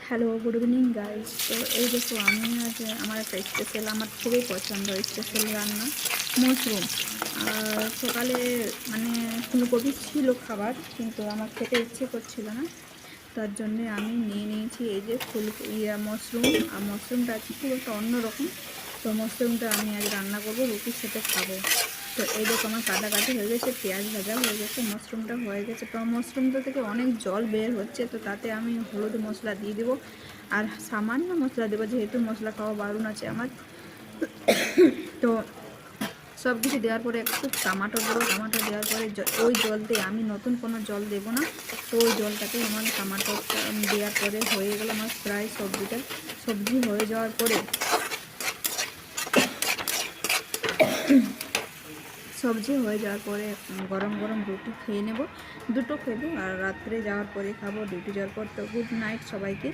Hello, good evening guys. তো এই দেখো, আমি আজ আমার একটা স্পেশাল, আমার খুবই পছন্দ স্পেশাল রান্না মাশরুম। আর সকালে মানে ফুলকপি ছিল খাবার, কিন্তু আমার খেতে ইচ্ছে করছিল না, তার জন্যে আমি নিয়ে নিয়েছি এই যে মাশরুম। আর মাশরুমটা আছে খুব একটা অন্যরকম। তো মাশরুমটা আমি আজ রান্না করবো, রুটির সাথে খাবো। তো এই দেখো, আমার কাটাকাটি হয়ে গেছে, পেঁয়াজ ভাজা হয়ে গেছে, মাশরুমটা হয়ে গেছে। তো মাশরুমটা থেকে অনেক জল বের হচ্ছে, তো তাতে আমি হলুদ মশলা দিয়ে দেবো আর সামান্য মশলা দেবো, যেহেতু মশলা খাওয়া বারণ আছে আমার। তো সব কিছু দেওয়ার পরে একটু টমাটো দেবো, টমাটো দেওয়ার পরে ওই জল দিয়ে, আমি নতুন কোনো জল দেবো না। তো ওই জলটাকে আমার টমাটো দেওয়ার পরে হয়ে গেল আমার প্রায় সবজি হয়ে যাওয়ার পরে, সবজি হয়ে যাওয়ার পরে গরম গরম রুটি খেয়ে নেব, দুটো খেবো আর রাত্রে যাওয়ার পরে খাবো, ডিউটি যাওয়ার পর। তো গুড নাইট সবাইকে।